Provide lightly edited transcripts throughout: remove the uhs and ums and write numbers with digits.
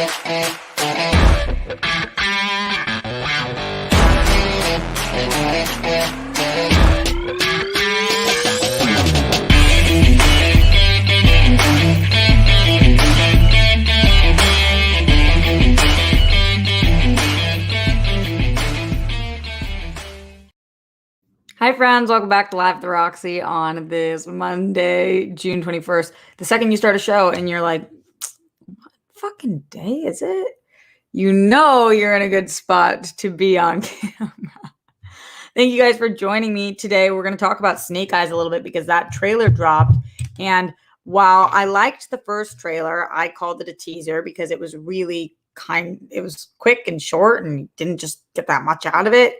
Hi, friends. Welcome back to Live at the Roxy on this Monday, June 21st. The second you start a show and you're like, what fucking day is it? You know you're in a good spot to be on camera. Thank you guys for joining me today. We're going to talk about Snake Eyes a little bit because that trailer dropped. And while I liked the first trailer, I called it a teaser because it was really it was quick and short and didn't just get that much out of it.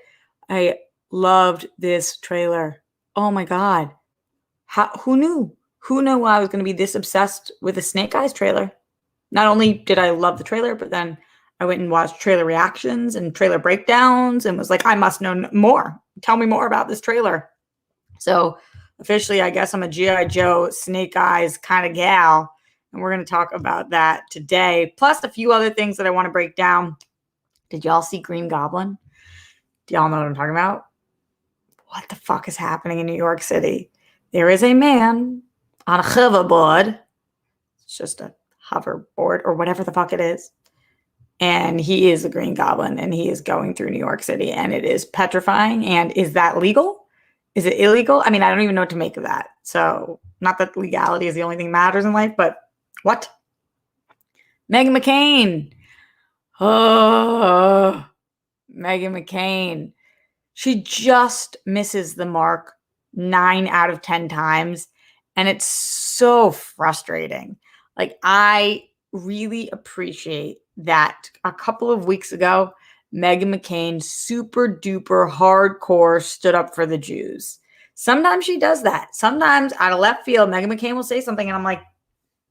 I loved this trailer. Oh my God. Who knew? Who knew I was going to be this obsessed with a Snake Eyes trailer? Not only did I love the trailer, but then I went and watched trailer reactions and trailer breakdowns and was like, I must know more. Tell me more about this trailer. So officially, I guess I'm a G.I. Joe Snake Eyes kind of gal. And we're going to talk about that today. Plus a few other things that I want to break down. Did y'all see Green Goblin? Do y'all know what I'm talking about? What the fuck is happening in New York City? There is a man on a hoverboard. It's just a hoverboard or whatever the fuck it is. And he is the Green Goblin and he is going through New York City and it is petrifying. And is that legal? Is it illegal? I mean, I don't even know what to make of that. So not that legality is the only thing that matters in life, but what? Meghan McCain. Oh, Meghan McCain. She just misses the mark 9 out of 10 times. And it's so frustrating. Like, I really appreciate that a couple of weeks ago, Meghan McCain super duper hardcore stood up for the Jews. Sometimes she does that. Sometimes out of left field, Meghan McCain will say something and I'm like,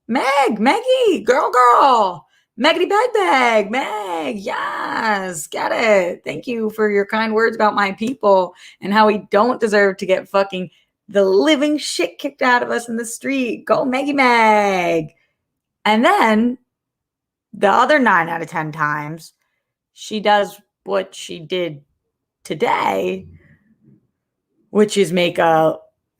Maggie, girl. Meggity bag, Meg, yes, get it. Thank you for your kind words about my people and how we don't deserve to get fucking the living shit kicked out of us in the street. Go Meggie Meg. And then the other 9 out of 10 times, she does what she did today, which is make a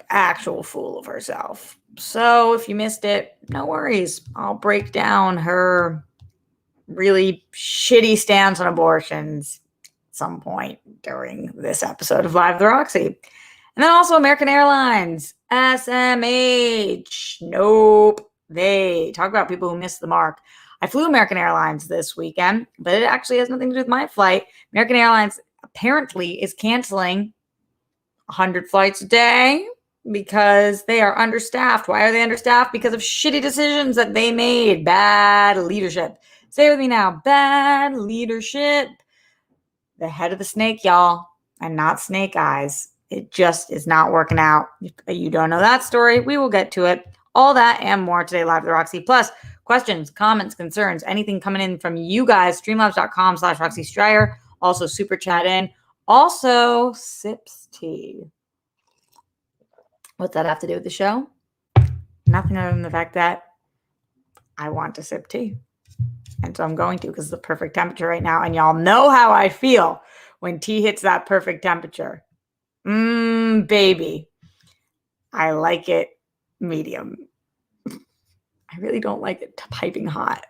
actual fool of herself. So if you missed it, no worries. I'll break down her really shitty stance on abortions at some point during this episode of Live the Roxy. And then also American Airlines, SMH. Nope. They talk about people who missed the mark. I flew American Airlines this weekend, but it actually has nothing to do with my flight. American Airlines apparently is canceling 100 flights a day because they are understaffed. Why are they understaffed? Because of shitty decisions that they made. Bad leadership. Say it with me now. Bad leadership. The head of the snake, y'all, and not Snake Eyes. It just is not working out. If you don't know that story, we will get to it. All that and more today, Live at the Roxy. Plus, questions, comments, concerns, anything coming in from you guys. Streamlabs.com/Roxy Stryer. Also, super chat in. Also, sips tea. What's that have to do with the show? Nothing other than the fact that I want to sip tea. And so I'm going to because it's the perfect temperature right now. And y'all know how I feel when tea hits that perfect temperature. Baby. I like it medium. I really don't like it piping hot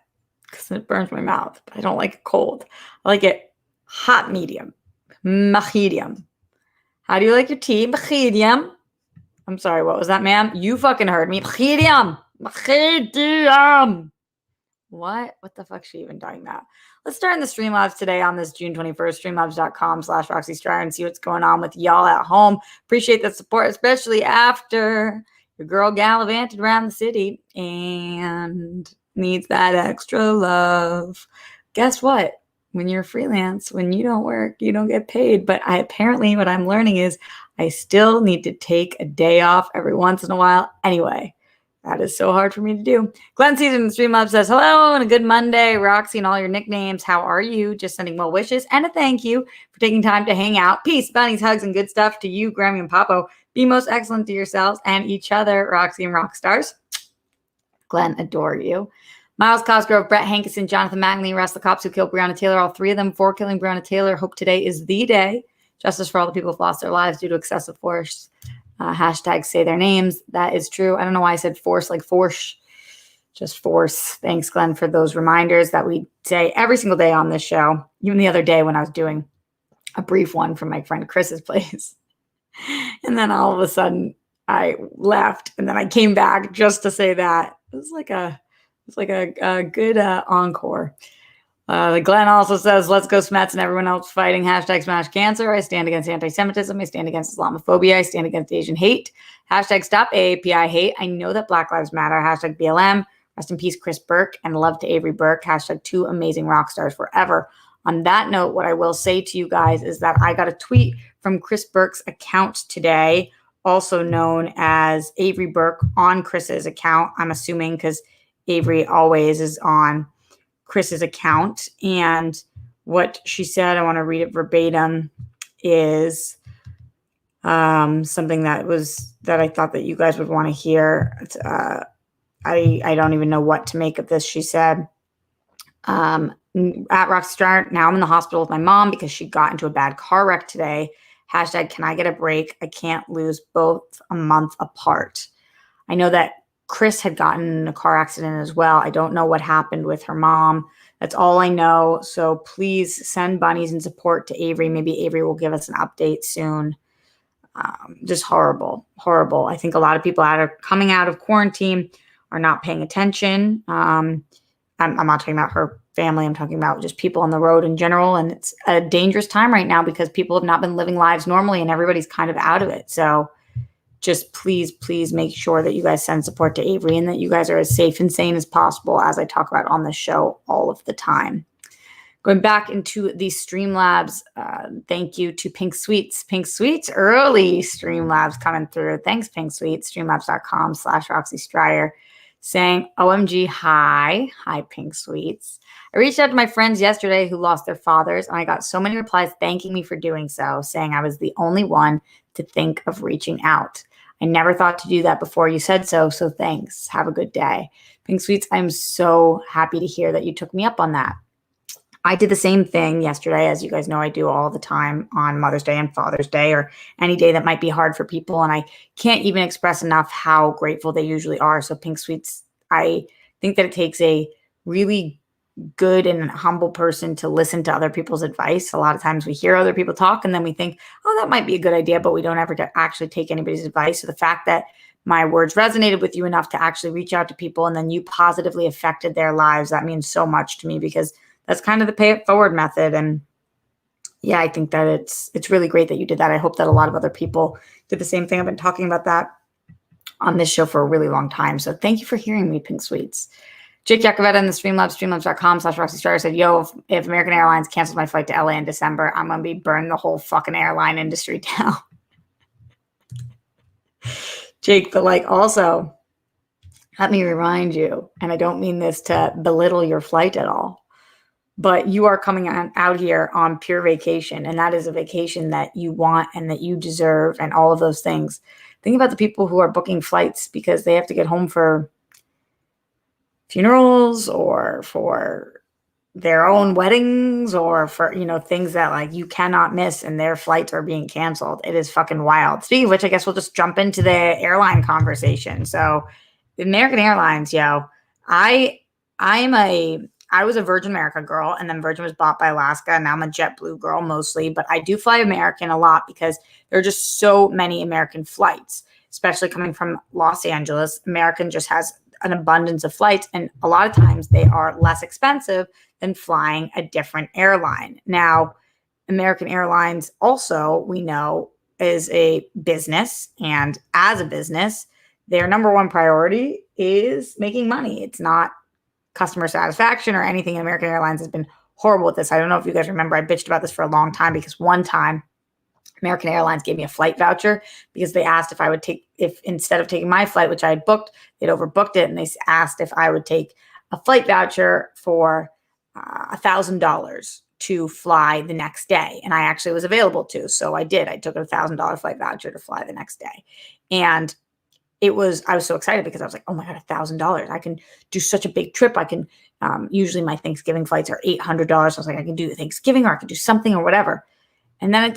because it burns my mouth. But I don't like it cold. I like it hot medium. Medium. How do you like your tea? Medium. I'm sorry, what was that, ma'am? You fucking heard me. Medium. Medium. What the fuck's she even talking about? Let's start in the Streamlabs today on this June 21st, streamlabs.com/Roxy Stryer and see what's going on with y'all at home. Appreciate the support, especially after your girl gallivanted around the city and needs that extra love. Guess what? When you're freelance, when you don't work, you don't get paid. But apparently what I'm learning is I still need to take a day off every once in a while anyway. That is so hard for me to do. Glenn Caesar in the Streamlabs says, hello and a good Monday, Roxy and all your nicknames. How are you? Just sending well wishes and a thank you for taking time to hang out. Peace, bunnies, hugs, and good stuff to you, Grammy and Papo. Be most excellent to yourselves and each other, Roxy and Rock Stars. Glenn, adore you. Miles Cosgrove, Brett Hankison, Jonathan Mattingly arrest the cops who killed Breonna Taylor. All three of them for killing Breonna Taylor. Hope today is the day. Justice for all the people who've lost their lives due to excessive force. Hashtag say their names. That is true. I don't know why I said force like force. Just force. Thanks, Glenn, for those reminders that we say every single day on this show. Even the other day when I was doing a brief one from my friend Chris's place. And then all of a sudden I left and then I came back just to say that. It was like a good encore. Glenn also says, let's go Smets and everyone else fighting. Hashtag smash cancer. I stand against anti-Semitism. I stand against Islamophobia. I stand against Asian hate. Hashtag stop AAPI hate. I know that Black Lives Matter. Hashtag BLM. Rest in peace, Chris Burke, and love to Avery Burke. Hashtag two amazing rock stars forever. On that note, what I will say to you guys is that I got a tweet from Chris Burke's account today, also known as Avery Burke on Chris's account. I'm assuming because Avery always is on Chris's account. And what she said, I want to read it verbatim, is something that I thought that you guys would want to hear. I don't even know what to make of this. She said, at Rockstar, now I'm in the hospital with my mom because she got into a bad car wreck today. Hashtag, can I get a break? I can't lose both a month apart. I know that Chris had gotten in a car accident as well. I don't know what happened with her mom. That's all I know. So please send bunnies and support to Avery. Maybe Avery will give us an update soon. Just horrible, horrible. I think a lot of people coming out of quarantine are not paying attention. I'm not talking about her family. I'm talking about just people on the road in general. And it's a dangerous time right now because people have not been living lives normally and everybody's kind of out of it. So just please make sure that you guys send support to Avery and that you guys are as safe and sane as possible, as I talk about on the show all of the time. Going back into the Streamlabs, thank you to Pink Sweets. Pink Sweets, early Streamlabs coming through. Thanks, Pink Sweets. Streamlabs.com/Roxy Stryer saying, OMG, hi, Pink Sweets. I reached out to my friends yesterday who lost their fathers, and I got so many replies thanking me for doing so, saying I was the only one to think of reaching out. I never thought to do that before you said so thanks. Have a good day. Pink Sweets, I'm so happy to hear that you took me up on that. I did the same thing yesterday. As you guys know, I do all the time on Mother's Day and Father's Day or any day that might be hard for people. And I can't even express enough how grateful they usually are. So Pink Sweets, I think that it takes a really good and humble person to listen to other people's advice. A lot of times we hear other people talk and then we think, oh, that might be a good idea, but we don't ever actually take anybody's advice. So the fact that my words resonated with you enough to actually reach out to people and then you positively affected their lives, that means so much to me because that's kind of the pay it forward method. And yeah, I think that it's really great that you did that. I hope that a lot of other people did the same thing. I've been talking about that on this show for a really long time. So thank you for hearing me, Pink Sweets. Jake Yacker in the Streamlabs, streamlabs.com/Roxy Stryer said, yo, if American Airlines cancels my flight to LA in December, I'm going to be burning the whole fucking airline industry down. Jake, but also, let me remind you, and I don't mean this to belittle your flight at all, but you are coming out here on pure vacation, and that is a vacation that you want and that you deserve and all of those things. Think about the people who are booking flights because they have to get home for funerals or for their own weddings or for, things that you cannot miss and their flights are being canceled. It is fucking wild. Speaking of which, I guess we'll just jump into the airline conversation. So American Airlines, I was a Virgin America girl, and then Virgin was bought by Alaska, and now I'm a JetBlue girl mostly, but I do fly American a lot because there are just so many American flights, especially coming from Los Angeles. American just has an abundance of flights, and a lot of times they are less expensive than flying a different airline. Now, American Airlines also, we know, is a business, and as a business, their number one priority is making money. It's not customer satisfaction or anything. American Airlines has been horrible with this. I don't know if you guys remember, I bitched about this for a long time because one time American Airlines gave me a flight voucher because they asked if instead of taking my flight, which I had booked, they'd overbooked it. And they asked if I would take a flight voucher for $1,000 to fly the next day. And I actually was available to. So I did. I took a $1,000 flight voucher to fly the next day. And I was so excited because I was like, oh my God, $1,000. I can do such a big trip. I can, usually my Thanksgiving flights are $800. I was like, I can do Thanksgiving, or I can do something or whatever. And then it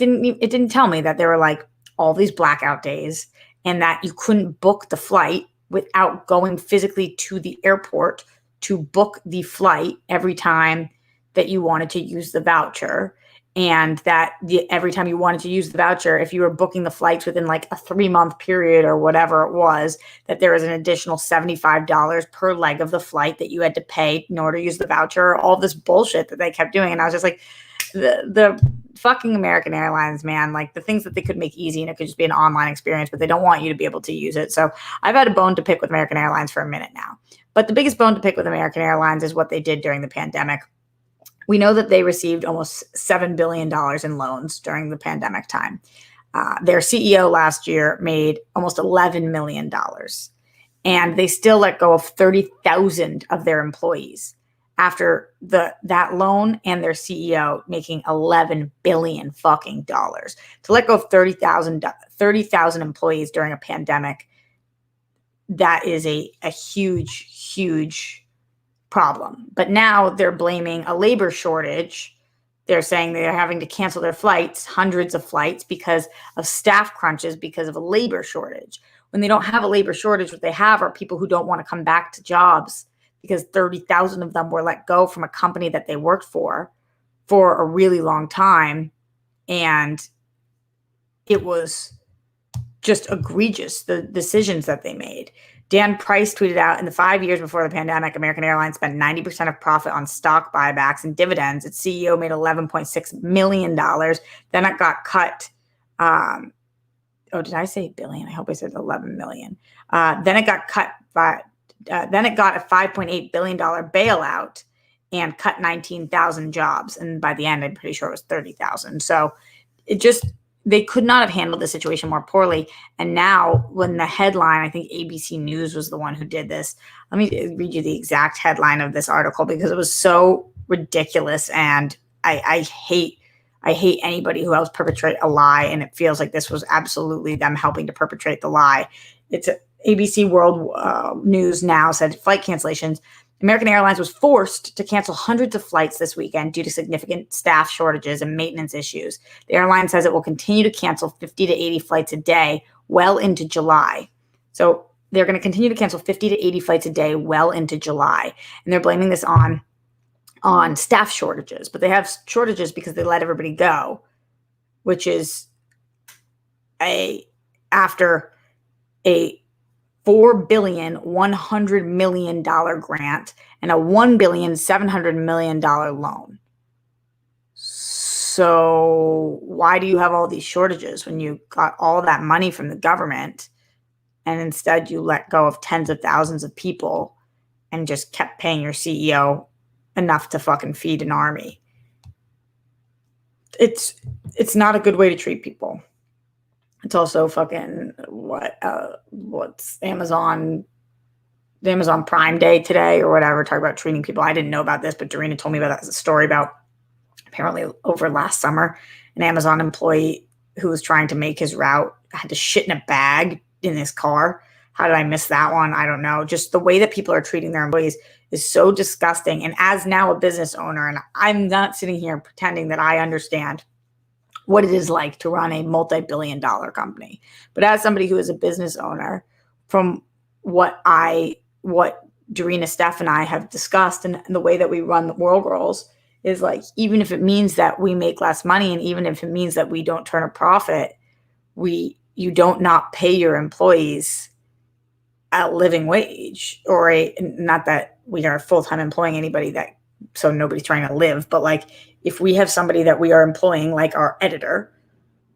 didn't tell me that there were like all these blackout days, and that you couldn't book the flight without going physically to the airport to book the flight every time that you wanted to use the voucher. And that every time you wanted to use the voucher, if you were booking the flights within like a 3-month period or whatever it was, that there was an additional $75 per leg of the flight that you had to pay in order to use the voucher. All this bullshit that they kept doing. And I was just like, the fucking American Airlines, man, like the things that they could make easy, and it could just be an online experience, but they don't want you to be able to use it. So I've had a bone to pick with American Airlines for a minute now. But the biggest bone to pick with American Airlines is what they did during the pandemic. We know that they received almost $7 billion in loans during the pandemic time. Their CEO last year made almost $11 million, and they still let go of 30,000 of their employees after that loan, and their CEO making $11 billion fucking dollars. To let go of 30,000 employees during a pandemic, that is a huge, huge problem. But now they're blaming a labor shortage. They're saying they're having to cancel their flights, hundreds of flights, because of staff crunches, because of a labor shortage. When they don't have a labor shortage, what they have are people who don't want to come back to jobs, because 30,000 of them were let go from a company that they worked for a really long time. And it was just egregious, the decisions that they made. Dan Price tweeted out, in the 5 years before the pandemic, American Airlines spent 90% of profit on stock buybacks and dividends. Its CEO made $11.6 million. Then it got cut. Did I say billion? I hope I said 11 million. Then it got cut by, then it got a $5.8 billion bailout and cut 19,000 jobs. And by the end, I'm pretty sure it was 30,000. So they could not have handled the situation more poorly. And now when the headline, I think ABC News was the one who did this. Let me read you the exact headline of this article, because it was so ridiculous. And I hate anybody who helps perpetrate a lie. And it feels like this was absolutely them helping to perpetrate the lie. It's ABC World News now said flight cancellations. American Airlines was forced to cancel hundreds of flights this weekend due to significant staff shortages and maintenance issues. The airline says it will continue to cancel 50 to 80 flights a day well into July. So they're going to continue to cancel 50 to 80 flights a day well into July. And they're blaming this on staff shortages. But they have shortages because they let everybody go, which is after a $4.1 billion grant and a $1.7 billion loan. So why do you have all these shortages when you got all that money from the government, and instead you let go of tens of thousands of people and just kept paying your CEO enough to fucking feed an army? It's not a good way to treat people. It's also fucking what's the Amazon Prime Day today or whatever, talk about treating people. I didn't know about this, but Dorina told me about that story about apparently over last summer, an Amazon employee who was trying to make his route had to shit in a bag in his car. How did I miss that one? I don't know. Just the way that people are treating their employees is so disgusting. And as now a business owner, and I'm not sitting here pretending that I understand what it is like to run a multi-billion-dollar company, but as somebody who is a business owner, from what Dorina, Steph, and I have discussed, and the way that we run the World Girls is like, even if it means that we make less money, and even if it means that we don't turn a profit, you don't not pay your employees a living wage, or not that we are full-time employing anybody, that so nobody's trying to live, but like if we have somebody that we are employing, like our editor,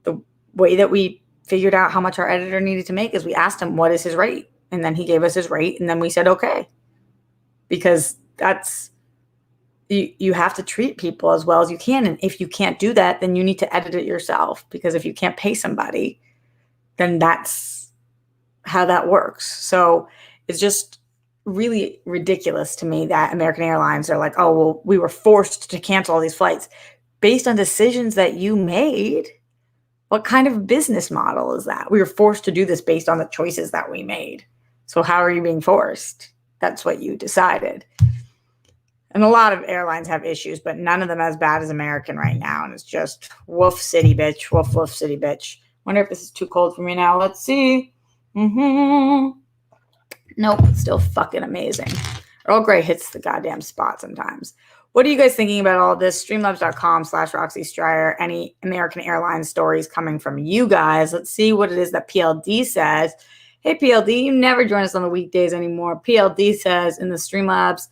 the way that we figured out how much our editor needed to make is we asked him, what is his rate? And then he gave us his rate, and then we said, okay, because that's, you have to treat people as well as you can. And if you can't do that, then you need to edit it yourself, because if you can't pay somebody, then that's how that works. So it's just really ridiculous to me that American Airlines are like, oh, well, we were forced to cancel all these flights based on decisions that you made What kind of business model is that? We were forced to do this based on the choices that we made. So how are you being forced? That's what you decided. And a lot of airlines have issues, but none of them as bad as American right now. And it's just woof city, bitch. Woof, woof city, bitch. Wonder if this is too cold for me now. Let's see. Nope, it's still fucking amazing. Earl Grey hits the goddamn spot sometimes. What are you guys thinking about all this? Streamlabs.com/Roxy Stryer. Any American Airlines stories coming from you guys? Let's see what it is that PLD says. Hey, PLD, you never join us on the weekdays anymore. PLD says in the Streamlabs,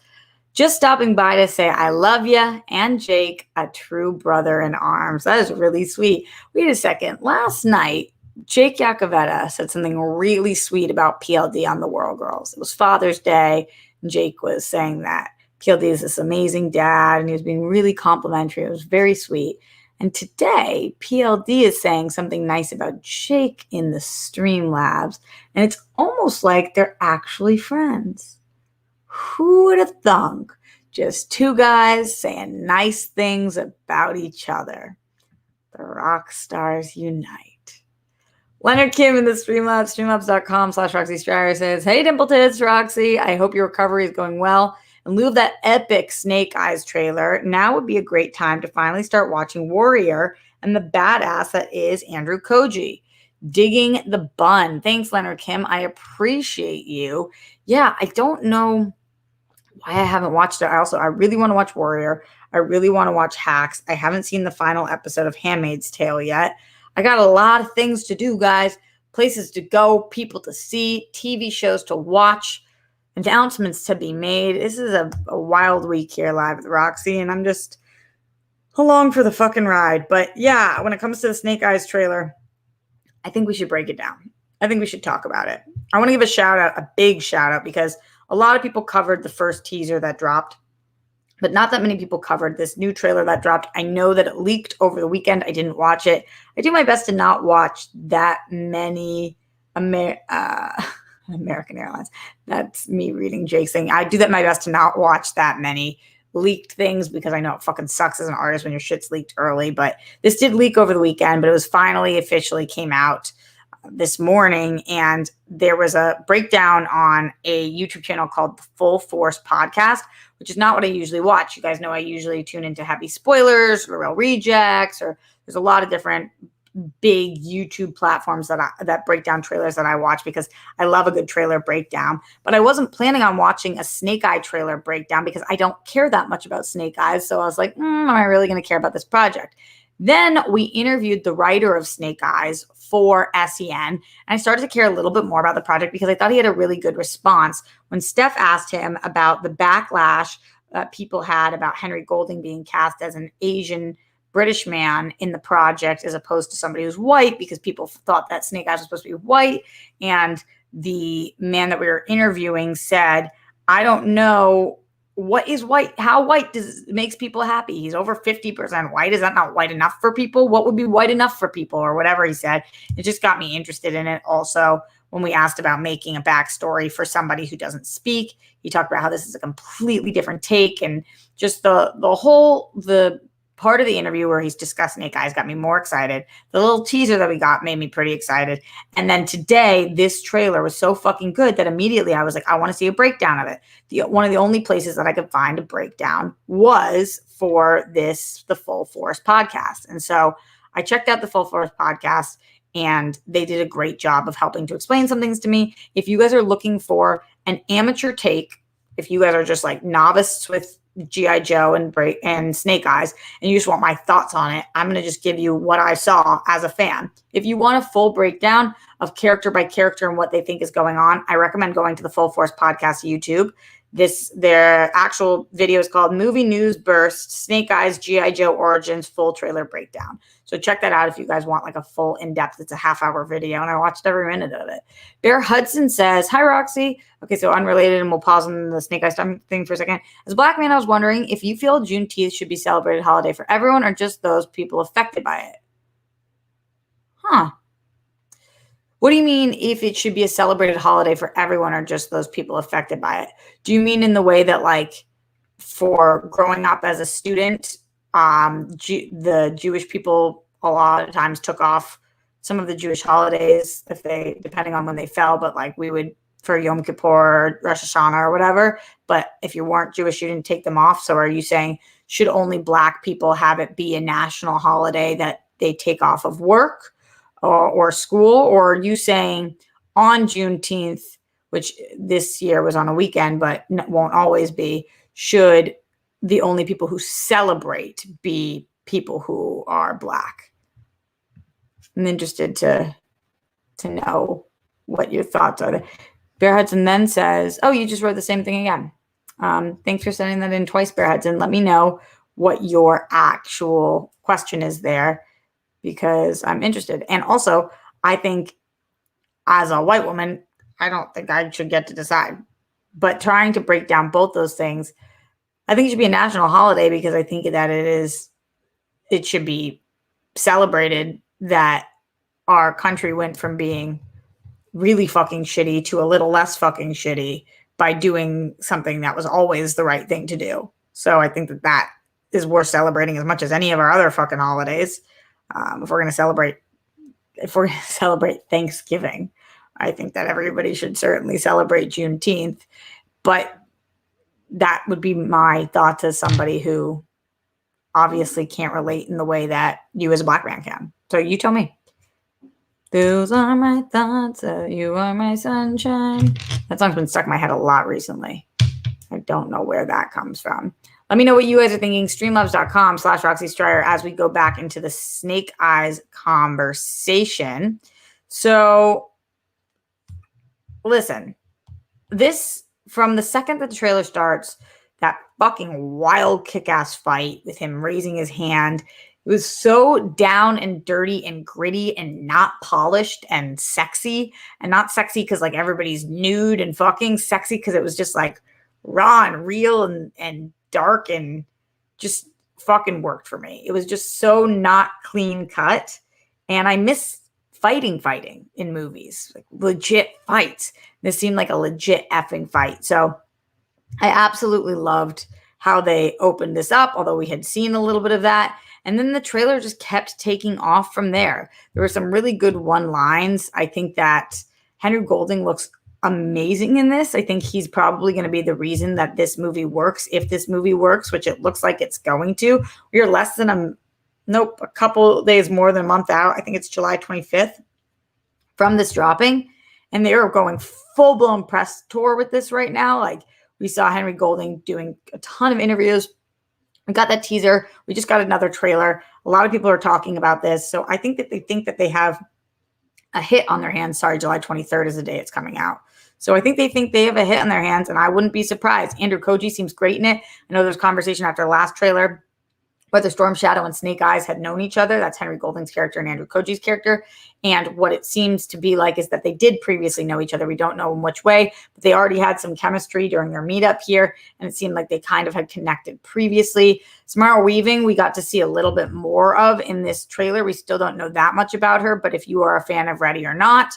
just stopping by to say I love you and Jake, a true brother in arms. That is really sweet. Wait a second. Last night, Jake Yacker said something really sweet about PLD on the World Girls. It was Father's Day, and Jake was saying that PLD is this amazing dad, and he was being really complimentary. It was very sweet. And today, PLD is saying something nice about Jake in the Streamlabs, and it's almost like they're actually friends. Who would have thunk? Just two guys saying nice things about each other. The rock stars unite. Leonard Kim in the Streamlabs, streamlabs.com/Roxy Stryer says, hey, Dimple Tits, Roxy. I hope your recovery is going well. In lieu of that epic Snake Eyes trailer, now would be a great time to finally start watching Warrior and the badass that is Andrew Koji. Digging the bun. Thanks, Leonard Kim. I appreciate you. Yeah, I don't know why I haven't watched it. I really want to watch Warrior. I really want to watch Hacks. I haven't seen the final episode of Handmaid's Tale yet. I got a lot of things to do, guys. Places to go, people to see, TV shows to watch, announcements to be made. This is a wild week here live with Roxy, and I'm just along for the fucking ride. But yeah, when it comes to the Snake Eyes trailer, I think we should break it down. I think we should talk about it. I want to give a big shout out, because a lot of people covered the first teaser that dropped, but not that many people covered this new trailer that dropped. I know that it leaked over the weekend. I didn't watch it. I do my best to not watch that many American Airlines. That's me reading Jake saying, I do that my best to not watch that many leaked things, because I know it fucking sucks as an artist when your shit's leaked early. But this did leak over the weekend, but it was finally officially came out this morning, and there was a breakdown on a YouTube channel called the Full Force Podcast, which is not what I usually watch. You guys know I usually tune into heavy spoilers, or real rejects, or there's a lot of different big YouTube platforms that break down trailers that I watch, because I love a good trailer breakdown. But I wasn't planning on watching a Snake Eye trailer breakdown, because I don't care that much about Snake Eyes. So I was like, am I really going to care about this project? Then we interviewed the writer of Snake Eyes for SEN, and I started to care a little bit more about the project, because I thought he had a really good response when Steph asked him about the backlash that people had about Henry Golding being cast as an Asian British man in the project as opposed to somebody who's white, because people thought that Snake Eyes was supposed to be white. And the man that we were interviewing said, I don't know what is white. How white makes people happy? He's over 50% white. Is that not white enough for people? What would be white enough for people, or whatever he said? It just got me interested in it. Also, when we asked about making a backstory for somebody who doesn't speak, he talked about how this is a completely different take, and just the part of the interview where he's discussing Snake Eyes got me more excited. The little teaser that we got made me pretty excited. And then today, this trailer was so fucking good that immediately I was like, I want to see a breakdown of it. One of the only places that I could find a breakdown was for the Full Force Podcast. And so I checked out the Full Force Podcast, and they did a great job of helping to explain some things to me. If you guys are looking for an amateur take, if you guys are just like novices with G.I. Joe and Snake Eyes, and you just want my thoughts on it, I'm going to just give you what I saw as a fan. If you want a full breakdown of character by character and what they think is going on, I recommend going to the Full Force Podcast YouTube. Their actual video is called Movie News Burst, Snake Eyes, G.I. Joe Origins, Full Trailer Breakdown. So check that out if you guys want like a full in-depth. It's a half-hour video, and I watched every minute of it. Bear Hudson says, hi, Roxy. Okay, so unrelated, and we'll pause on the Snake Eyes thing for a second. As a Black man, I was wondering if you feel Juneteenth should be celebrated holiday for everyone, or just those people affected by it. Huh. What do you mean if it should be a celebrated holiday for everyone, or just those people affected by it? Do you mean in the way that, like, for growing up as a student, the Jewish people a lot of times took off some of the Jewish holidays, if they, depending on when they fell, but like we would for Yom Kippur or Rosh Hashanah or whatever. But if you weren't Jewish, you didn't take them off. So are you saying, should only Black people have it be a national holiday that they take off of work or school? Or are you saying on Juneteenth, which this year was on a weekend, but won't always be, should the only people who celebrate be people who are Black? I'm interested to know what your thoughts are. Bear Hudson then says, oh, you just wrote the same thing again. Thanks for sending that in twice, Bear Hudson. Let me know what your actual question is there, because I'm interested. And also, I think as a white woman, I don't think I should get to decide. But trying to break down both those things, I think it should be a national holiday, because I think that it should be celebrated that our country went from being really fucking shitty to a little less fucking shitty by doing something that was always the right thing to do. So I think that is worth celebrating as much as any of our other fucking holidays. If we're going to celebrate Thanksgiving, I think that everybody should certainly celebrate Juneteenth. But that would be my thoughts as somebody who obviously can't relate in the way that you as a Black man can. So you tell me. Those are my thoughts, you are my sunshine. That song's been stuck in my head a lot recently. I don't know where that comes from. Let me know what you guys are thinking. Streamlabs.com/Roxy Stryer as we go back into the Snake Eyes conversation. So, listen, this, from the second that the trailer starts, that fucking wild kick-ass fight with him raising his hand, it was so down and dirty and gritty and not polished and sexy. And not sexy because like everybody's nude and fucking, sexy because it was just like raw and real and dark and just fucking worked for me. It was just so not clean cut. And I miss fighting in movies, like legit fights. This seemed like a legit effing fight. So I absolutely loved how they opened this up, although we had seen a little bit of that. And then the trailer just kept taking off from there. There were some really good one-lines. I think that Henry Golding looks amazing in this. I think he's probably going to be the reason that this movie works. If this movie works, which it looks like it's going to. We are less than a couple days more than a month out. I think it's July 25th from this dropping. And they are going full-blown press tour with this right now. Like, we saw Henry Golding doing a ton of interviews. We got that teaser. We just got another trailer. A lot of people are talking about this. So I think that they have a hit on their hands. Sorry, July 23rd is the day it's coming out. So I think they have a hit on their hands, and I wouldn't be surprised. Andrew Koji seems great in it. I know there's conversation after the last trailer whether Storm Shadow and Snake Eyes had known each other. That's Henry Golding's character and Andrew Koji's character. And what it seems to be like is that they did previously know each other. We don't know in which way, but they already had some chemistry during their meetup here. And it seemed like they kind of had connected previously. Samara Weaving, we got to see a little bit more of in this trailer. We still don't know that much about her, but if you are a fan of Ready or Not,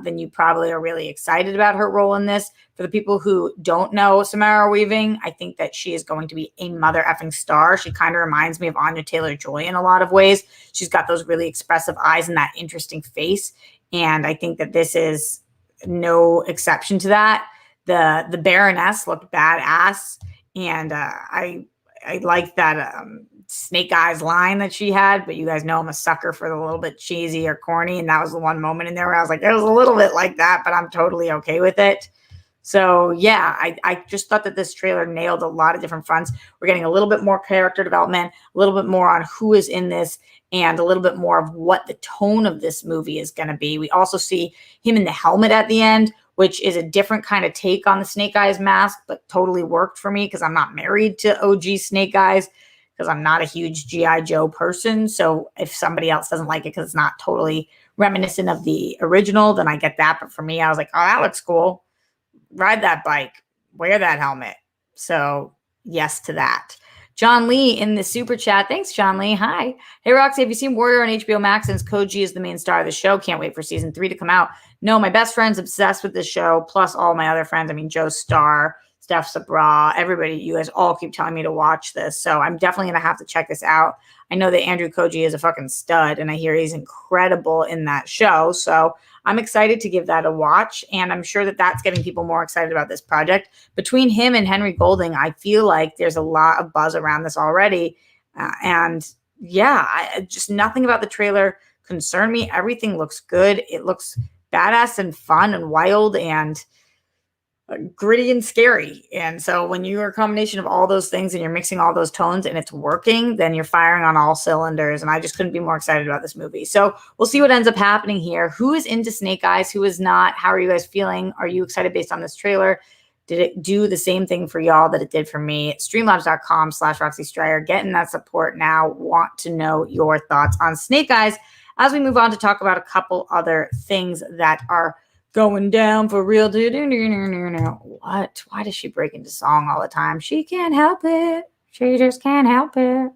then you probably are really excited about her role in this. For the people who don't know Samara Weaving, I think that she is going to be a mother effing star. She kind of reminds me of Anya Taylor-Joy in a lot of ways. She's got those really expressive eyes and that interesting face. And I think that this is no exception to that. The Baroness looked badass. And I like that Snake Eyes line that she had, but you guys know I'm a sucker for the little bit cheesy or corny. And that was the one moment in there where I was like, it was a little bit like that, but I'm totally okay with it. So yeah, I just thought that this trailer nailed a lot of different fronts. We're getting a little bit more character development, a little bit more on who is in this, and a little bit more of what the tone of this movie is going to be. We also see him in the helmet at the end, which is a different kind of take on the Snake Eyes mask, but totally worked for me because I'm not married to OG Snake Eyes, because I'm not a huge G.I. Joe person. So if somebody else doesn't like it because it's not totally reminiscent of the original, then I get that. But for me, I was like, oh, that looks cool. Ride that bike, wear that helmet. So yes to that. John Lee in the super chat. Thanks, John Lee. Hi. Hey, Roxy, have you seen Warrior on HBO Max? Since Koji is the main star of the show, can't wait for season 3 to come out. No, my best friend's obsessed with this show, plus all my other friends. I mean, Joe Starr Steph Sabra, everybody, you guys all keep telling me to watch this. So I'm definitely going to have to check this out. I know that Andrew Koji is a fucking stud, and I hear he's incredible in that show. So I'm excited to give that a watch, and I'm sure that that's getting people more excited about this project. Between him and Henry Golding, I feel like there's a lot of buzz around this already. And yeah, just nothing about the trailer concerned me. Everything looks good. It looks badass and fun and wild and gritty and scary. And so when you're a combination of all those things and you're mixing all those tones and it's working, then you're firing on all cylinders. And I just couldn't be more excited about this movie. So we'll see what ends up happening here. Who is into Snake Eyes? Who is not? How are you guys feeling? Are you excited based on this trailer? Did it do the same thing for y'all that it did for me? Streamlabs.com/Roxy Stryer. Getting that support now. Want to know your thoughts on Snake Eyes as we move on to talk about a couple other things that are going down for real. What? Why does she break into song all the time? She can't help it. She just can't help it.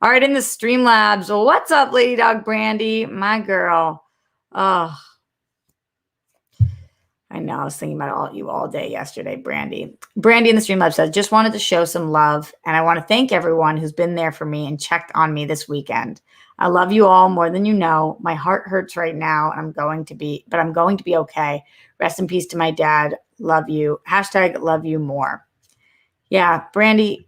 All right, in the Streamlabs. What's up, Lady Dog Brandy? My girl. Oh, I know. I was thinking about you all day yesterday, Brandy. Brandy in the Streamlabs says, just wanted to show some love, and I want to thank everyone who's been there for me and checked on me this weekend. I love you all more than you know. My heart hurts right now, and I'm going to be okay. Rest in peace to my dad. Love you. # love you more. Yeah, Brandy,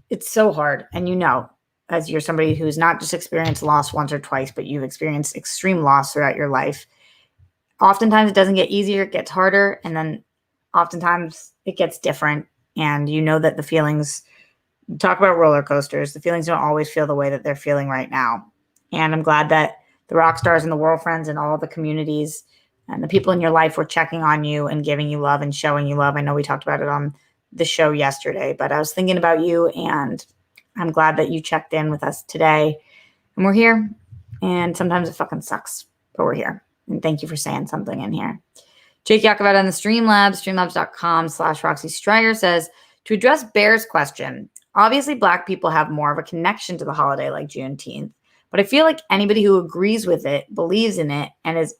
it's so hard. And you know, as you're somebody who's not just experienced loss once or twice, but you've experienced extreme loss throughout your life. Oftentimes it doesn't get easier, it gets harder. And then oftentimes it gets different. And you know that the feelings, talk about roller coasters, the feelings don't always feel the way that they're feeling right now. And I'm glad that the rock stars and the world friends and all the communities and the people in your life were checking on you and giving you love and showing you love. I know we talked about it on the show yesterday, but I was thinking about you, and I'm glad that you checked in with us today. And we're here. And sometimes it fucking sucks, but we're here. And thank you for saying something in here. Jake Yacker on the Streamlabs, streamlabs.com/Roxy Stryer says, to address Bear's question, obviously Black people have more of a connection to the holiday like Juneteenth, but I feel like anybody who agrees with it, believes in it, and is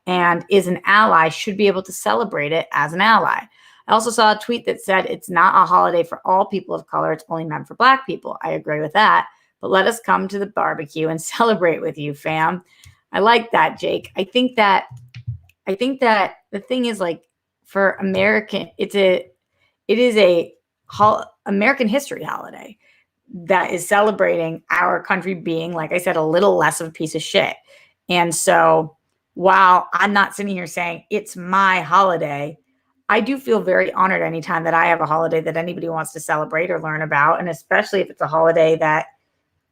an ally should be able to celebrate it as an ally. I also saw a tweet that said it's not a holiday for all people of color, it's only meant for Black people. I agree with that, but let us come to the barbecue and celebrate with you, fam. I like that, Jake. I think that the thing is, like, for American, it is a American history holiday that is celebrating our country being, like I said, a little less of a piece of shit. And so while I'm not sitting here saying it's my holiday, I do feel very honored anytime that I have a holiday that anybody wants to celebrate or learn about. And especially if it's a holiday that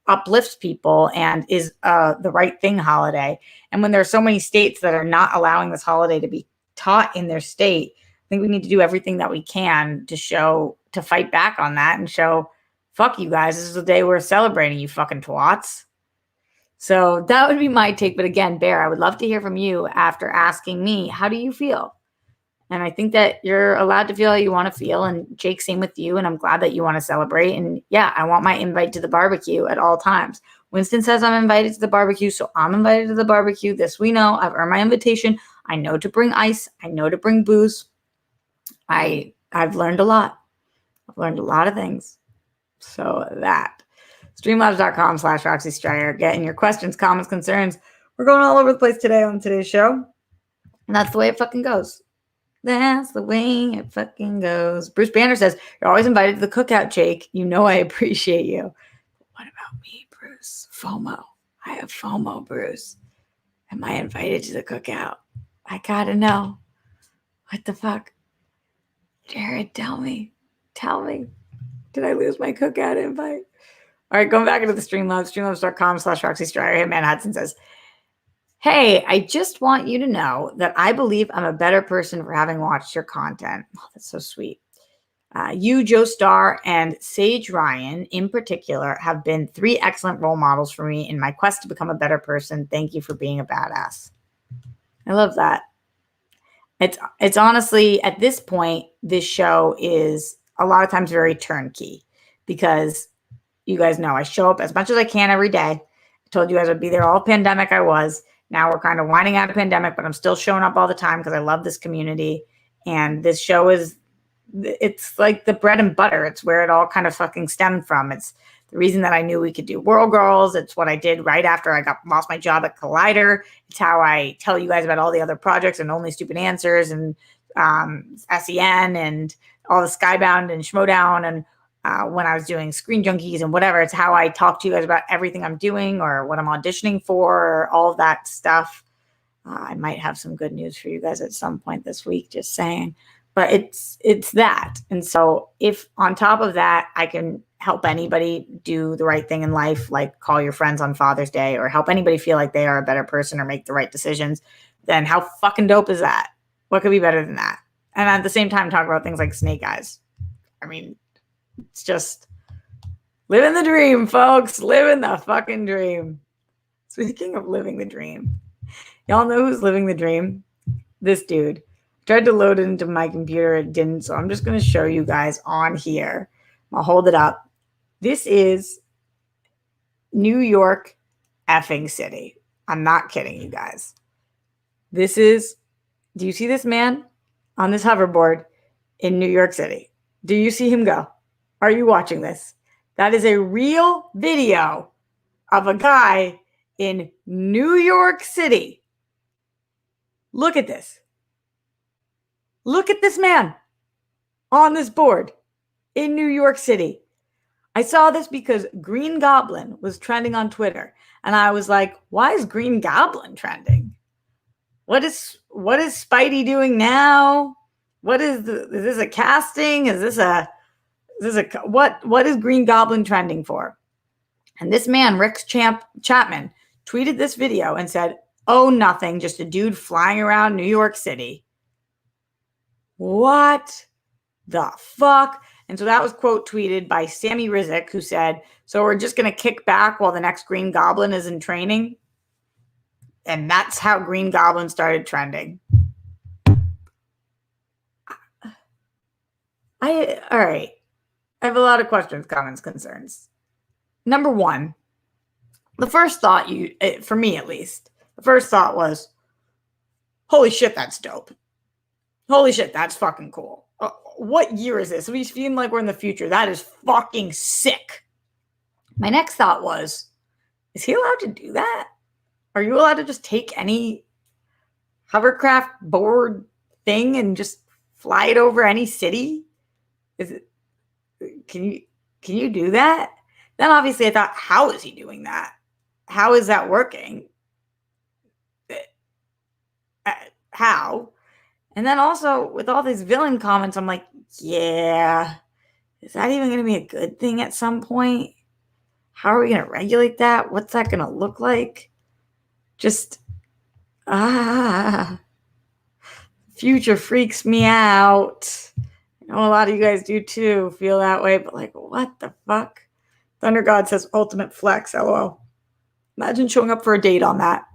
uplifts people and is the right thing holiday. And when there are so many states that are not allowing this holiday to be taught in their state, I think we need to do everything that we can to fight back on that and show, fuck you guys, this is the day we're celebrating, you fucking twats. So that would be my take. But again, Bear, I would love to hear from you after asking me, how do you feel? And I think that you're allowed to feel how you want to feel. And Jake, same with you. And I'm glad that you want to celebrate. And yeah, I want my invite to the barbecue at all times. Winston says I'm invited to the barbecue, so I'm invited to the barbecue. This we know. I've earned my invitation. I know to bring ice. I know to bring booze. I've learned a lot. I've learned a lot of things. So that. Streamlabs.com/Roxy Stryer. Getting your questions, comments, concerns. We're going all over the place today on today's show. And that's the way it fucking goes. That's the way it fucking goes. Bruce Banner says, you're always invited to the cookout, Jake. You know I appreciate you. What about me, Bruce? FOMO. I have FOMO, Bruce. Am I invited to the cookout? I gotta know. What the fuck? Jared, tell me. Tell me. Did I lose my cookout invite? All right, going back into the Streamlabs, streamlabs.com/Roxy Stryer. Hitman Hudson says, hey, I just want you to know that I believe I'm a better person for having watched your content. Oh, that's so sweet. You, Joe Starr, and Sage Ryan in particular have been 3 excellent role models for me in my quest to become a better person. Thank you for being a badass. I love that. It's honestly, at this point, this show is a lot of times very turnkey because you guys know I show up as much as I can every day. I told you guys I'd be there all pandemic. I was. Now we're kind of winding out of pandemic, but I'm still showing up all the time because I love this community. And this show is it's like the bread and butter. It's where it all kind of fucking stemmed from. It's the reason that I knew we could do World Girls. It's what I did right after I lost my job at Collider. It's how I tell you guys about all the other projects and Only Stupid Answers and SEN and all the Skybound and Schmodown and when I was doing Screen Junkies and whatever. It's how I talk to you guys about everything I'm doing or what I'm auditioning for, or all of that stuff. I might have some good news for you guys at some point this week, just saying. But it's that. And so if on top of that, I can help anybody do the right thing in life, like call your friends on Father's Day, or help anybody feel like they are a better person or make the right decisions, then how fucking dope is that? What could be better than that? And at the same time, talk about things like Snake Eyes. I mean, it's just living the dream, folks. Living the fucking dream. Speaking of living the dream, y'all know who's living the dream? This dude. Tried to load it into my computer. It didn't. So I'm just going to show you guys on here. I'll hold it up. This is New York effing city. I'm not kidding you guys. This is, do you see this man on this hoverboard in New York City? Do you see him go? Are you watching this? That is a real video of a guy in New York City. Look at this. Look at this man on this board in New York City. I saw this because Green Goblin was trending on Twitter. And I was like, why is Green Goblin trending? What is Spidey doing now? Is this a casting? What is Green Goblin trending for? And this man, Rick Chapman, tweeted this video and said, oh, nothing, just a dude flying around New York City. What the fuck? And so that was quote tweeted by Sammy Rizek, who said, so we're just going to kick back while the next Green Goblin is in training. And that's how Green Goblin started trending. All right. I have a lot of questions, comments, concerns. Number one, the first thought for me at least, the first thought was, holy shit, that's dope. Holy shit, that's fucking cool. What year is this? We seem like we're in the future. That is fucking sick. My next thought was, is he allowed to do that? Are you allowed to just take any hovercraft board thing and just fly it over any city? Can you do that? Then obviously I thought, how is he doing that? How is that working? How? And then also with all these villain comments, I'm like, yeah, is that even going to be a good thing at some point? How are we going to regulate that? What's that going to look like? Just, future freaks me out. I know a lot of you guys do too, feel that way, but like, what the fuck? Thunder God says ultimate flex, LOL. Imagine showing up for a date on that.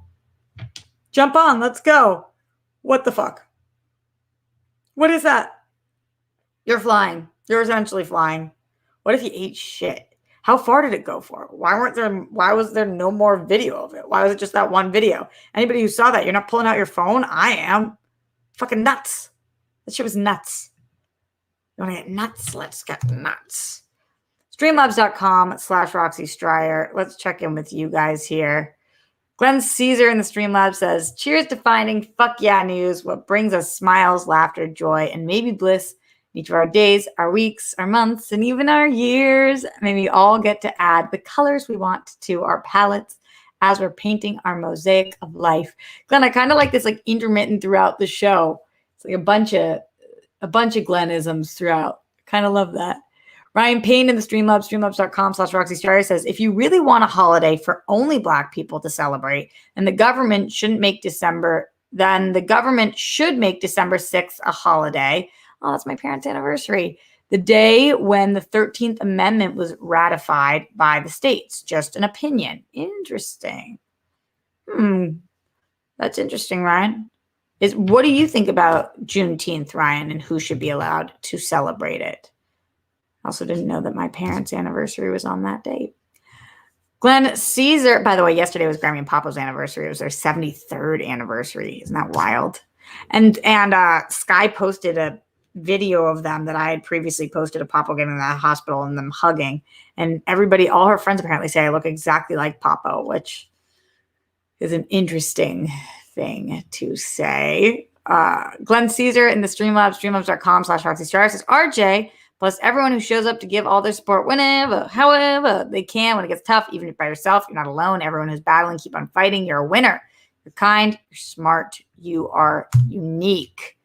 Jump on, let's go. What the fuck? What is that? You're flying. You're essentially flying. What if you ate shit? How far did it go for? Why was there no more video of it? Why was it just that one video? Anybody who saw that, you're not pulling out your phone? I am. Fucking nuts. That shit was nuts. You want to get nuts? Let's get nuts. Streamlabs.com/Roxy Stryer. Let's check in with you guys here. Glenn Caesar in the Streamlabs says, cheers to finding fuck yeah news, what brings us smiles, laughter, joy, and maybe bliss in each of our days, our weeks, our months, and even our years. May we all get to add the colors we want to our palettes as we're painting our mosaic of life. Glenn, I kind of like this like intermittent throughout the show. It's like a bunch of Glennisms throughout. Kind of love that. Ryan Payne in the Streamlabs, streamlabs.com/Roxy Stryer says, if you really want a holiday for only Black people to celebrate, and the government shouldn't make December, then the government should make December 6th a holiday. Oh, that's my parents' anniversary. The day when the 13th Amendment was ratified by the states. Just an opinion. Interesting. That's interesting, Ryan. What do you think about Juneteenth, Ryan, and who should be allowed to celebrate it? I also didn't know that my parents' anniversary was on that date. Glenn Caesar, by the way, yesterday was Grammy and Papa's anniversary. It was their 73rd anniversary. Isn't that wild? And Sky posted a video of them that I had previously posted of Papo getting in the hospital and them hugging. And everybody, all her friends apparently say I look exactly like Papo, which is an interesting thing to say. Glenn Caesar in the Streamlabs, streamlabs.com/RoxyStar says, RJ, plus everyone who shows up to give all their support whenever, however they can when it gets tough, even if by yourself, you're not alone. Everyone who's battling, keep on fighting. You're a winner. You're kind. You're smart. You are unique.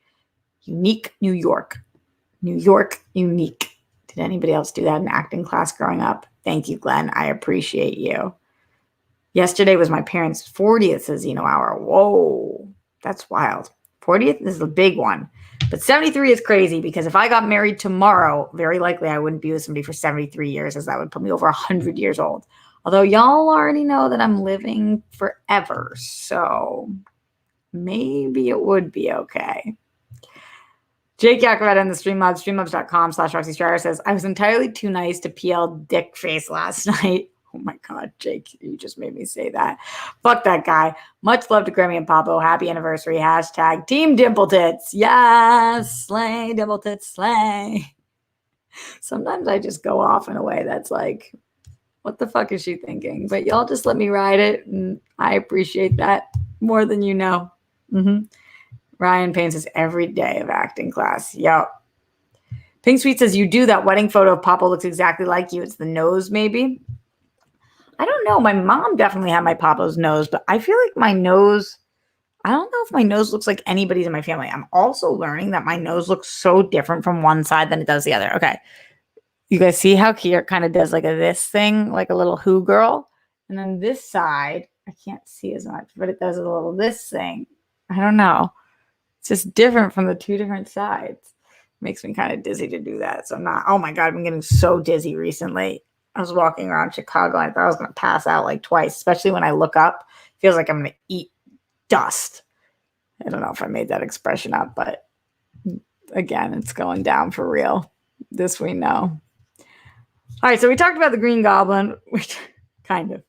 Unique New York. New York, unique. Did anybody else do that in acting class growing up? Thank you, Glenn. I appreciate you. Yesterday was my parents' 40th, says Zeno Hour. Whoa, that's wild. 40th is the big one. But 73 is crazy because if I got married tomorrow, very likely I wouldn't be with somebody for 73 years, as that would put me over 100 years old. Although y'all already know that I'm living forever, so maybe it would be okay. Jake Yacker in the Streamlabs, streamlabs.com/RoxyStrider says, I was entirely too nice to PL Dick Face last night. Oh my God, Jake, you just made me say that. Fuck that guy. Much love to Grammy and Papo. Happy anniversary. Hashtag Team Dimple Tits. Yes, slay, Dimple Tits, slay. Sometimes I just go off in a way that's like, what the fuck is she thinking? But y'all just let me ride it, and I appreciate that more than you know. Ryan Payne says, every day of acting class. Yup. Pink Sweet says, you do that wedding photo of Papo looks exactly like you. It's the nose, maybe. I don't know. My mom definitely had my Papo's nose, but I feel like my nose, I don't know if my nose looks like anybody's in my family. I'm also learning that my nose looks so different from one side than it does the other. Okay. You guys see how Kier kind of does like a this thing, like a little who girl? And then this side, I can't see as much, but it does a little this thing. I don't know. It's just different from the two different sides. Makes me kind of dizzy to do that. So I'm not, oh my God, I've been getting so dizzy recently. I was walking around Chicago and I thought I was going to pass out like twice, especially when I look up. It feels like I'm going to eat dust. I don't know if I made that expression up, but again, it's going down for real. This we know. All right, so we talked about the Green Goblin, which kind of.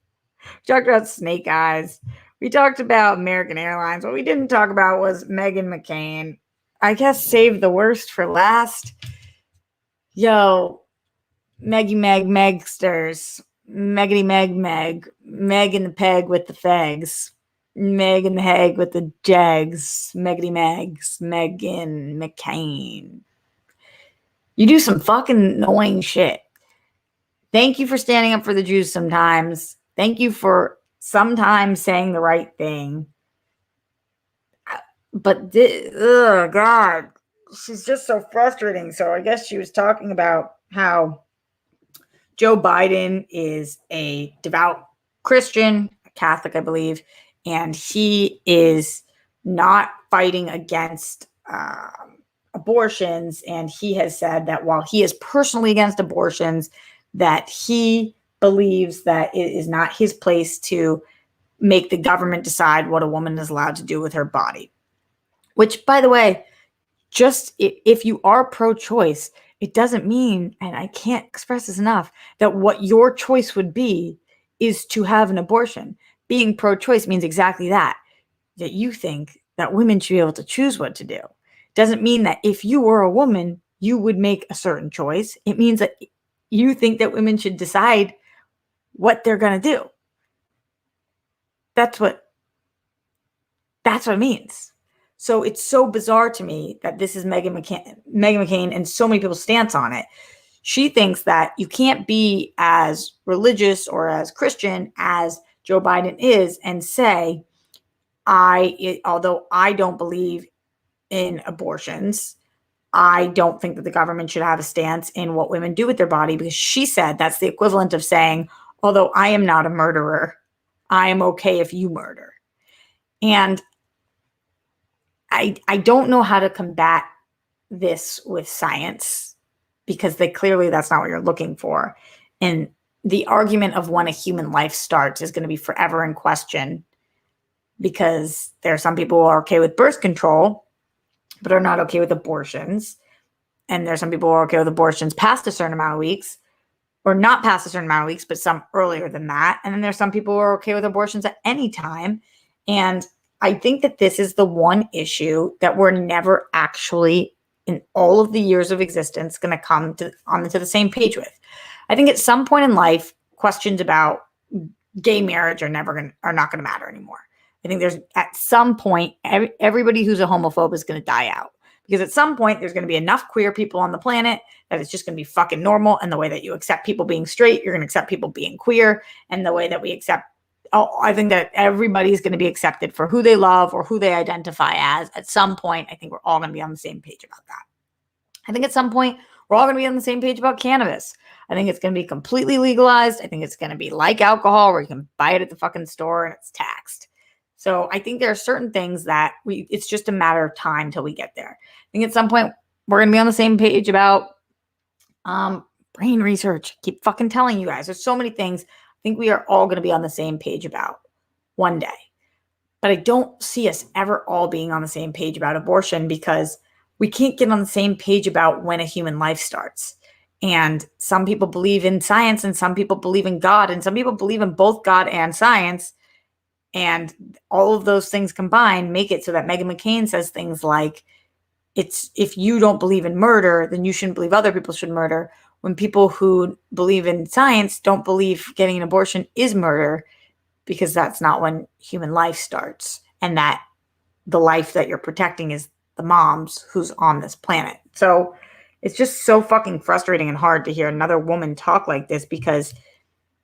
We talked about Snake Eyes. We talked about American Airlines. What we didn't talk about was Meghan McCain. I guess save the worst for last. Yo, Meggy Meg Megsters. Meggity Meg Meg. Meg in the peg with the fegs. Meg in the heg with the jags. Meggity Megs. Meghan McCain. You do some fucking annoying shit. Thank you for standing up for the Jews sometimes. Thank you for sometimes saying the right thing. But, oh, God, she's just so frustrating. So I guess she was talking about how Joe Biden is a devout Christian, a Catholic, I believe, and he is not fighting against abortions. And he has said that while he is personally against abortions, that he believes that it is not his place to make the government decide what a woman is allowed to do with her body. Which, by the way, just if you are pro-choice, it doesn't mean, and I can't express this enough, that what your choice would be is to have an abortion. Being pro-choice means exactly that you think that women should be able to choose what to do. It doesn't mean that if you were a woman, you would make a certain choice. It means that you think that women should decide what they're going to do. That's what it means. So it's so bizarre to me that this is Meghan McCain and so many people's stance on it. She thinks that you can't be as religious or as Christian as Joe Biden is and say, although I don't believe in abortions, I don't think that the government should have a stance in what women do with their body, because she said that's the equivalent of saying, although I am not a murderer, I am okay if you murder. And I don't know how to combat this with science, because that's not what you're looking for. And the argument of when a human life starts is going to be forever in question, because there are some people who are okay with birth control, but are not okay with abortions. And there are some people who are okay with abortions past a certain amount of weeks, or not past a certain amount of weeks, but some earlier than that. And then there's some people who are okay with abortions at any time. And I think that this is the one issue that we're never actually in all of the years of existence going to come onto the same page with. I think at some point in life, questions about gay marriage are not going to matter anymore. I think there's at some point, everybody who's a homophobe is going to die out, because at some point there's going to be enough queer people on the planet that it's just going to be fucking normal. And the way that you accept people being straight, you're going to accept people being queer. And the way that we accept, I think that everybody's going to be accepted for who they love or who they identify as. At some point, I think we're all going to be on the same page about that. I think at some point, we're all going to be on the same page about cannabis. I think it's going to be completely legalized. I think it's going to be like alcohol, where you can buy it at the fucking store and it's taxed. So I think there are certain things that it's just a matter of time till we get there. I think at some point we're going to be on the same page about brain research. I keep fucking telling you guys, there's so many things I think we are all going to be on the same page about one day. But I don't see us ever all being on the same page about abortion, because we can't get on the same page about when a human life starts. And some people believe in science, and some people believe in God, and some people believe in both God and science. And all of those things combined make it so that Meghan McCain says things like, if you don't believe in murder, then you shouldn't believe other people should murder. When people who believe in science don't believe getting an abortion is murder, because that's not when human life starts. And that the life that you're protecting is the mom's who's on this planet. So it's just so fucking frustrating and hard to hear another woman talk like this, because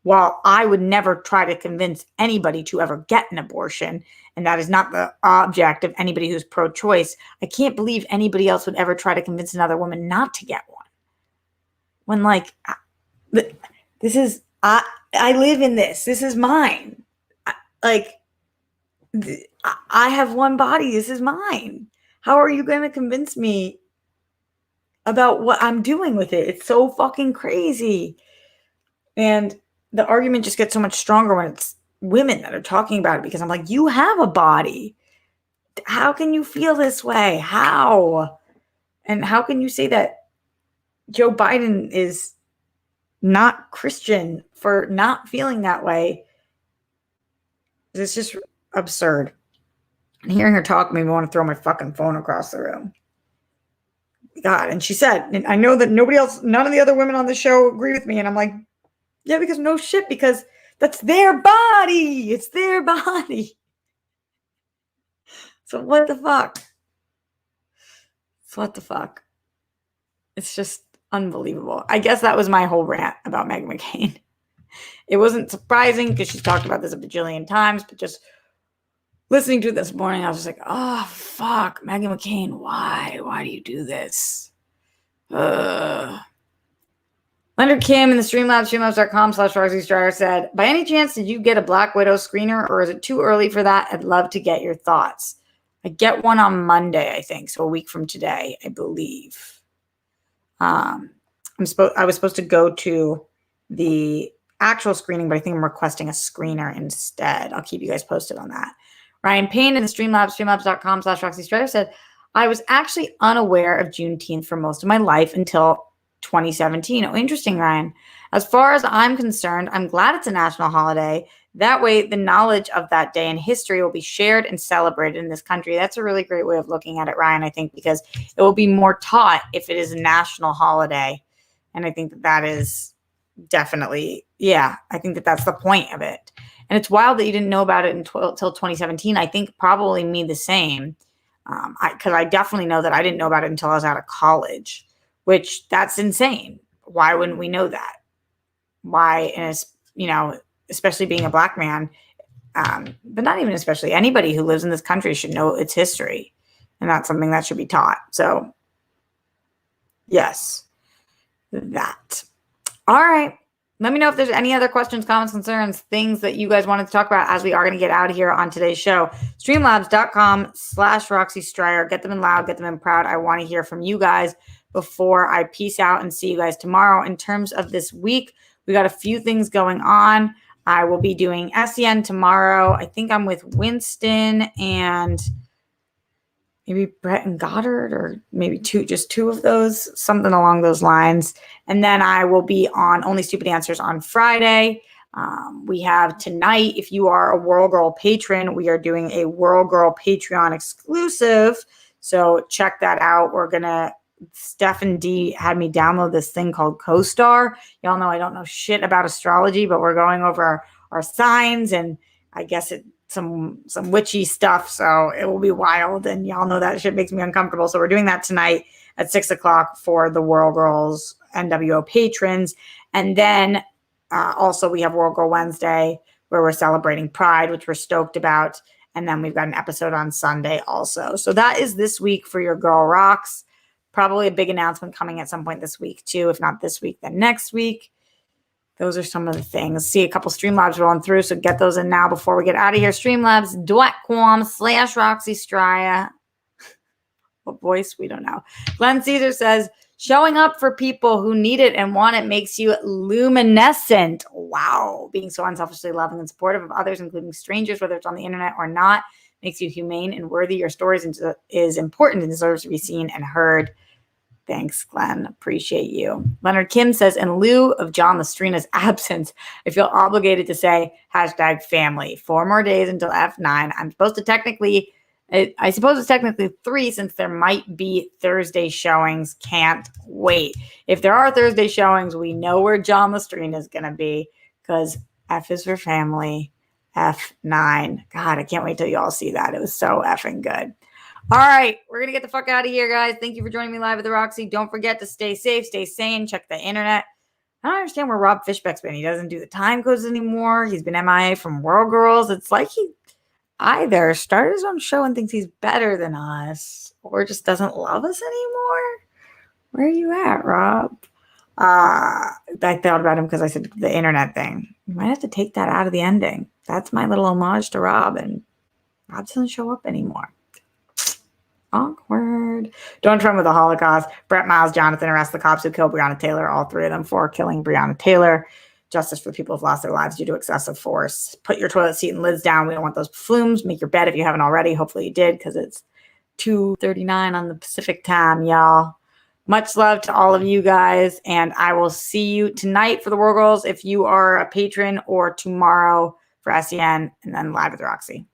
while I would never try to convince anybody to ever get an abortion, and that is not the object of anybody who's pro-choice, I can't believe anybody else would ever try to convince another woman not to get one. When, like, this is, I live in this. This is mine. I have one body. This is mine. How are you going to convince me about what I'm doing with it? It's so fucking crazy. And the argument just gets so much stronger when it's women that are talking about it, because I'm like, you have a body. How can you feel this way? How? And how can you say that Joe Biden is not Christian for not feeling that way? It's just absurd. And hearing her talk made me want to throw my fucking phone across the room. God. And she said, and I know that none of the other women on the show agree with me. And I'm like, yeah, because no shit, because that's their body. It's their body. So what the fuck? It's just unbelievable. I guess that was my whole rant about Meghan McCain. It wasn't surprising, because she's talked about this a bajillion times, but just listening to it this morning, I was just like, oh, fuck, Meghan McCain, why? Why do you do this? Leonard Kim in the Streamlabs, streamlabs.com/RoxyStrider said, by any chance, did you get a Black Widow screener, or is it too early for that? I'd love to get your thoughts. I get one on Monday, I think, so a week from today, I believe. I was supposed to go to the actual screening, but I think I'm requesting a screener instead. I'll keep you guys posted on that. Ryan Payne in the streamlabs.com/RoxyStrider said, I was actually unaware of Juneteenth for most of my life until 2017. Oh, interesting, Ryan. As far as I'm concerned, I'm glad it's a national holiday. That way, the knowledge of that day in history will be shared and celebrated in this country. That's a really great way of looking at it, Ryan, I think, because it will be more taught if it is a national holiday. And I think that is definitely, yeah, I think that's the point of it. And it's wild that you didn't know about it until 2017. I think probably me the same, because I definitely know that I didn't know about it until I was out of college, which that's insane. Why wouldn't we know that? Why, especially being a Black man, but not even especially, anybody who lives in this country should know its history. And that's something that should be taught. So, yes, that. All right. Let me know if there's any other questions, comments, concerns, things that you guys wanted to talk about as we are going to get out of here on today's show. Streamlabs.com/RoxyStrider. Get them in loud, get them in proud. I want to hear from you guys before I peace out and see you guys tomorrow. In terms of this week, we got a few things going on. I will be doing SEN tomorrow. I think I'm with Winston and maybe Brett and Goddard, or maybe just two of those, something along those lines. And then I will be on Only Stupid Answers on Friday. We have tonight, if you are a World Girl patron, we are doing a World Girl Patreon exclusive. So check that out. We're going to Stephen D had me download this thing called CoStar. Y'all know I don't know shit about astrology, but we're going over our signs, and I guess some witchy stuff. So it will be wild, and y'all know that shit makes me uncomfortable. So we're doing that tonight at 6:00 for the World Girls NWO patrons, and then also we have World Girl Wednesday where we're celebrating Pride, which we're stoked about. And then we've got an episode on Sunday also. So that is this week for your Girl Rocks. Probably a big announcement coming at some point this week too. If not this week, then next week. Those are some of the things. See a couple Streamlabs rolling through, so get those in now before we get out of here. Streamlabs.com/Roxy Strya. What voice? We don't know. Glenn Caesar says, showing up for people who need it and want it makes you luminescent. Wow. Being so unselfishly loving and supportive of others, including strangers, whether it's on the internet or not, makes you humane and worthy. Your story is important and deserves to be seen and heard. Thanks, Glenn. Appreciate you. Leonard Kim says, in lieu of John Lestrina's absence, I feel obligated to say #family. 4 more days until F9. I suppose it's technically 3 since there might be Thursday showings. Can't wait. If there are Thursday showings, we know where John Lestrina is going to be because F is for family. F9. God, I can't wait till you all see that. It was so effing good. All right, we're going to get the fuck out of here, guys. Thank you for joining me live at the Roxy. Don't forget to stay safe, stay sane, check the internet. I don't understand where Rob Fishbeck's been. He doesn't do the time codes anymore. He's been MIA from World Girls. It's like he either started his own show and thinks he's better than us or just doesn't love us anymore. Where are you at, Rob? I thought about him because I said the internet thing. You might have to take that out of the ending. That's my little homage to Rob, and Rob doesn't show up anymore. Awkward. Don't trend with the Holocaust. Brett Miles, Jonathan arrest the cops who killed Breonna Taylor. All 3 of them for killing Breonna Taylor. Justice for the people who've lost their lives due to excessive force. Put your toilet seat and lids down. We don't want those flumes. Make your bed if you haven't already. Hopefully you did because it's 2:39 on the Pacific time, y'all. Much love to all of you guys, and I will see you tonight for the World Girls if you are a patron, or tomorrow for SEN, and then live with Roxy.